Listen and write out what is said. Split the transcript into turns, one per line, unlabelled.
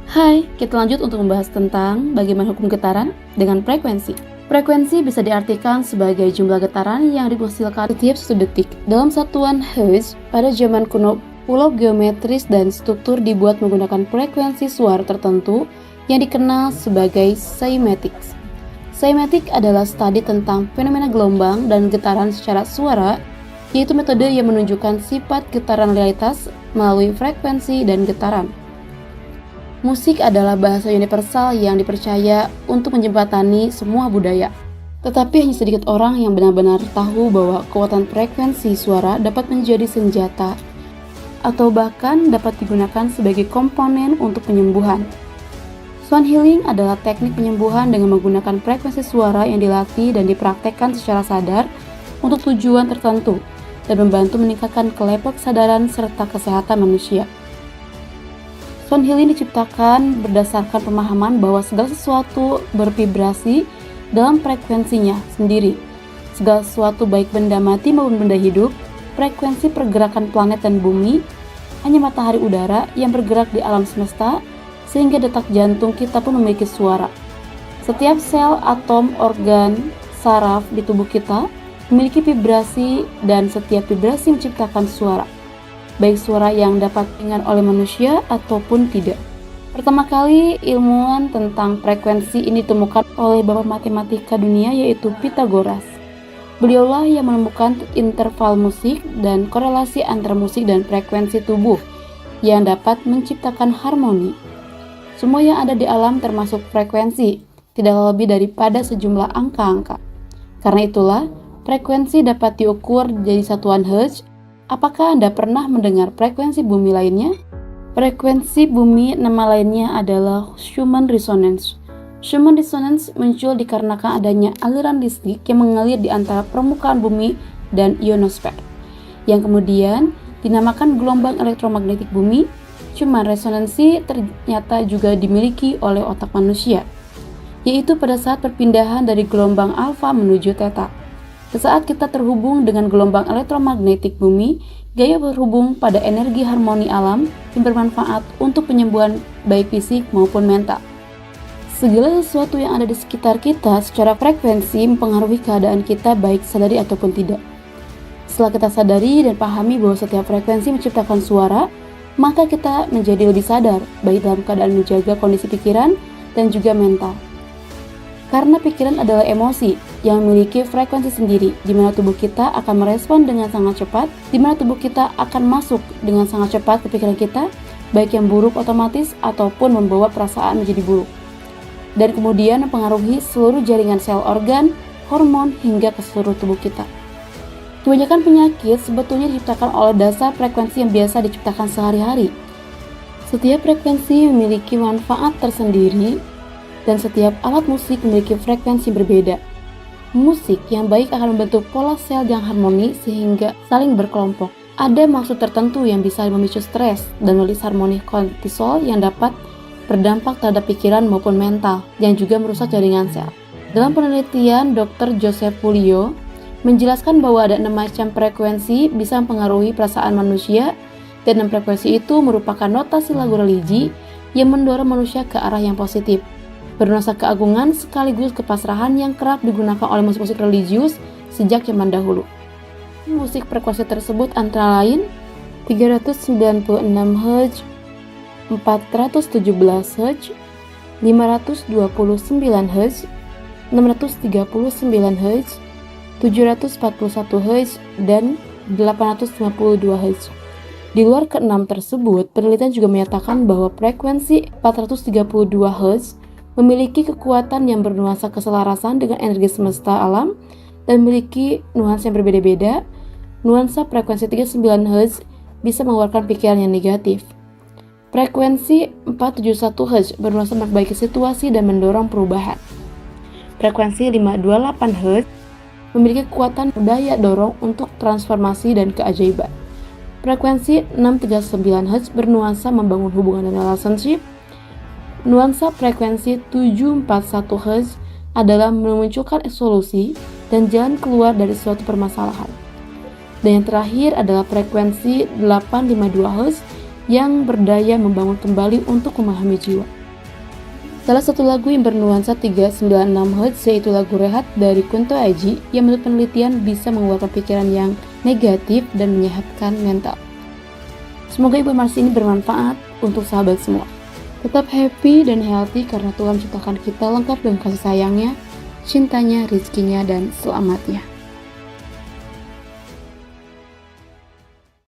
Hai, kita lanjut untuk membahas tentang bagaimana hukum getaran dengan frekuensi. Frekuensi bisa diartikan sebagai jumlah getaran yang dihasilkan setiap 1 detik. Dalam satuan Hertz, pada zaman kuno, pulau geometris dan struktur dibuat menggunakan frekuensi suara tertentu yang dikenal sebagai cymatics. Cymatic adalah studi tentang fenomena gelombang dan getaran secara suara, yaitu metode yang menunjukkan sifat getaran realitas melalui frekuensi dan getaran. Musik adalah bahasa universal yang dipercaya untuk menjembatani semua budaya. Tetapi hanya sedikit orang yang benar-benar tahu bahwa kekuatan frekuensi suara dapat menjadi senjata atau bahkan dapat digunakan sebagai komponen untuk penyembuhan. Sound healing adalah teknik penyembuhan dengan menggunakan frekuensi suara yang dilatih dan dipraktekkan secara sadar untuk tujuan tertentu dan membantu meningkatkan level kesadaran serta kesehatan manusia. Sound healing diciptakan berdasarkan pemahaman bahwa segala sesuatu bervibrasi dalam frekuensinya sendiri. Segala sesuatu baik benda mati maupun benda hidup, frekuensi pergerakan planet dan bumi, hanya matahari udara yang bergerak di alam semesta, sehingga detak jantung kita pun memiliki suara. Setiap sel, atom, organ, saraf di tubuh kita memiliki vibrasi dan setiap vibrasi menciptakan suara. Baik suara yang dapat didengar oleh manusia ataupun tidak. Pertama kali ilmuwan tentang frekuensi ini ditemukan oleh bapak matematika dunia yaitu Pythagoras. Beliaulah yang menemukan interval musik dan korelasi antara musik dan frekuensi tubuh yang dapat menciptakan harmoni. Semua yang ada di alam termasuk frekuensi, tidak lebih daripada sejumlah angka-angka. Karena itulah, frekuensi dapat diukur jadi satuan Hertz. Apakah Anda pernah mendengar frekuensi bumi lainnya? Frekuensi bumi nama lainnya adalah Schumann resonance. Schumann resonance muncul dikarenakan adanya aliran listrik yang mengalir di antara permukaan bumi dan ionosfer, yang kemudian dinamakan gelombang elektromagnetik bumi. Schumann resonansi ternyata juga dimiliki oleh otak manusia, yaitu pada saat perpindahan dari gelombang alfa menuju theta. Saat kita terhubung dengan gelombang elektromagnetik bumi, gaya berhubung pada energi harmoni alam yang bermanfaat untuk penyembuhan baik fisik maupun mental. Segala sesuatu yang ada di sekitar kita secara frekuensi mempengaruhi keadaan kita baik sadari ataupun tidak. Setelah kita sadari dan pahami bahwa setiap frekuensi menciptakan suara, maka kita menjadi lebih sadar baik dalam keadaan menjaga kondisi pikiran dan juga mental. Karena pikiran adalah emosi yang memiliki frekuensi sendiri, di mana tubuh kita akan merespon dengan sangat cepat, di mana tubuh kita akan masuk dengan sangat cepat ke pikiran kita, baik yang buruk otomatis ataupun membawa perasaan menjadi buruk. Dan kemudian mempengaruhi seluruh jaringan sel organ, hormon, hingga ke seluruh tubuh kita. Kebanyakan penyakit sebetulnya diciptakan oleh dasar frekuensi yang biasa diciptakan sehari-hari. Setiap frekuensi memiliki manfaat tersendiri, dan setiap alat musik memiliki frekuensi berbeda. Musik yang baik akan membentuk pola sel yang harmoni sehingga saling berkelompok. Ada maksud tertentu yang bisa memicu stres dan merilis hormon kortisol yang dapat berdampak terhadap pikiran maupun mental, yang juga merusak jaringan sel. Dalam penelitian, Dr. Joseph Puleo menjelaskan bahwa ada 6 macam frekuensi bisa mempengaruhi perasaan manusia, dan 6 frekuensi itu merupakan notasi lagu religi yang mendorong manusia ke arah yang positif, bernuansa keagungan sekaligus kepasrahan yang kerap digunakan oleh musik-musik religius sejak zaman dahulu. Musik frekuensi tersebut antara lain 396 Hz, 417 Hz, 529 Hz, 639 Hz, 741 Hz, dan 852 Hz. Di luar ke-6 tersebut, penelitian juga menyatakan bahwa frekuensi 432 Hz memiliki kekuatan yang bernuansa keselarasan dengan energi semesta alam dan memiliki nuansa yang berbeda-beda. Nuansa frekuensi 39 Hz bisa mengeluarkan pikiran yang negatif. Frekuensi 471 Hz bernuansa memperbaiki situasi dan mendorong perubahan. Frekuensi 528 Hz memiliki kekuatan daya dorong untuk transformasi dan keajaiban. Frekuensi 639 Hz bernuansa membangun hubungan dan relationship. Nuansa frekuensi 741 Hz adalah memunculkan solusi dan jalan keluar dari suatu permasalahan. Dan yang terakhir adalah frekuensi 852 Hz yang berdaya membangun kembali untuk memahami jiwa. Salah satu lagu yang bernuansa 396 Hz yaitu lagu Rehat dari Kunto Aji yang menurut penelitian bisa mengeluarkan pikiran yang negatif dan menyehatkan mental. Semoga informasi ini bermanfaat untuk sahabat semua. Tetap happy dan healthy karena Tuhan menciptakan kita lengkap dengan kasih sayangnya, cintanya, rezekinya, dan selamatnya.